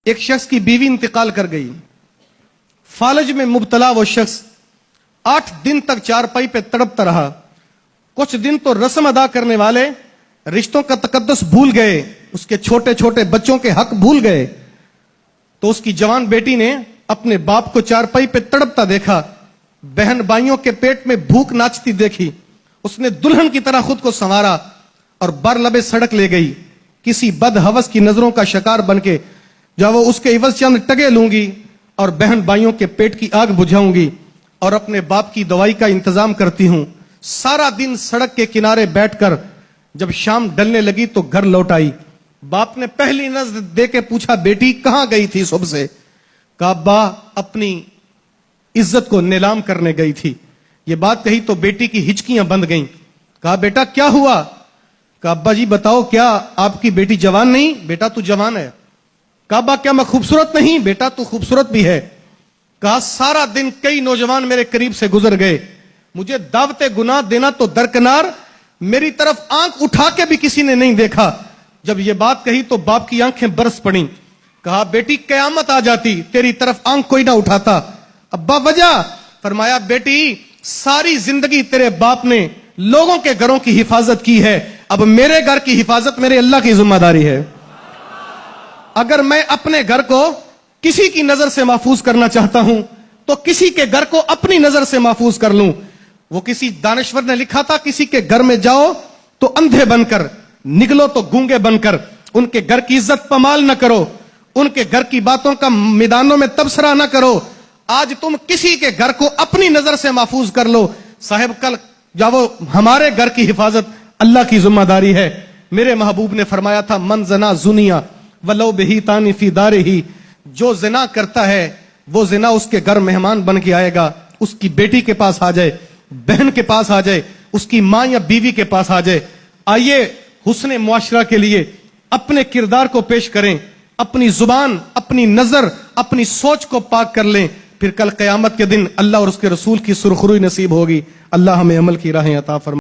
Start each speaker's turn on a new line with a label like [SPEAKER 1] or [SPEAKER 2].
[SPEAKER 1] ایک شخص کی بیوی انتقال کر گئی. فالج میں مبتلا وہ شخص 8 دن تک چارپائی پہ تڑپتا رہا. کچھ دن تو رسم ادا کرنے والے رشتوں کا تقدس بھول گئے, اس کے چھوٹے چھوٹے بچوں کے حق بھول گئے. تو اس کی جوان بیٹی نے اپنے باپ کو چارپائی پہ تڑپتا دیکھا, بہن بھائیوں کے پیٹ میں بھوک ناچتی دیکھی. اس نے دلہن کی طرح خود کو سنوارا اور بر لبے سڑک لے گئی. کسی بد ہوس کی نظروں کا شکار بن کے جب وہ اس کے عوض چند ٹگے لوں گی اور بہن بھائیوں کے پیٹ کی آگ بجھاؤں گی اور اپنے باپ کی دوائی کا انتظام کرتی ہوں. سارا دن سڑک کے کنارے بیٹھ کر جب شام ڈلنے لگی تو گھر لوٹ آئی. باپ نے پہلی نظر دے کے پوچھا, بیٹی کہاں گئی تھی صبح سے؟ کہا با اپنی عزت کو نیلام کرنے گئی تھی. یہ بات کہی تو بیٹی کی ہچکیاں بند گئیں. کہا بیٹا کیا ہوا؟ کہا ابا جی بتاؤ, کیا آپ کی بیٹی جوان نہیں؟ بیٹا تو جوان ہے. کہا ابا کیا میں خوبصورت نہیں؟ بیٹا تو خوبصورت بھی ہے. کہا سارا دن کئی نوجوان میرے قریب سے گزر گئے, مجھے دعوت گناہ دینا تو درکنار, میری طرف آنکھ اٹھا کے بھی کسی نے نہیں دیکھا. جب یہ بات کہی تو باپ کی آنکھیں برس پڑیں. کہا بیٹی قیامت آ جاتی تیری طرف آنکھ کوئی نہ اٹھاتا. ابا وجہ؟ فرمایا بیٹی ساری زندگی تیرے باپ نے لوگوں کے گھروں کی حفاظت کی ہے, اب میرے گھر کی حفاظت میرے اللہ کی ذمہ داری ہے. اگر میں اپنے گھر کو کسی کی نظر سے محفوظ کرنا چاہتا ہوں تو کسی کے گھر کو اپنی نظر سے محفوظ کر لوں. وہ کسی دانشور نے لکھا تھا, کسی کے گھر میں جاؤ تو اندھے بن کر, نکلو تو گونگے بن کر. ان کے گھر کی عزت پامال نہ کرو, ان کے گھر کی باتوں کا میدانوں میں تبصرہ نہ کرو. آج تم کسی کے گھر کو اپنی نظر سے محفوظ کر لو, صاحب کل جاؤ ہمارے گھر کی حفاظت اللہ کی ذمہ داری ہے. میرے محبوب نے فرمایا تھا, من زنا زنیا ولو بہی تانی فی دارہی, جو زنا کرتا ہے وہ زنا اس کے گھر مہمان بن کے آئے گا. اس کی بیٹی کے پاس آ جائے, بہن کے پاس آ جائے, اس کی ماں یا بیوی کے پاس آ جائے. آئیے حسن معاشرہ کے لیے اپنے کردار کو پیش کریں, اپنی زبان, اپنی نظر, اپنی سوچ کو پاک کر لیں, پھر کل قیامت کے دن اللہ اور اس کے رسول کی سرخروئی نصیب ہوگی. اللہ ہمیں عمل کی راہیں عطا فرمائے.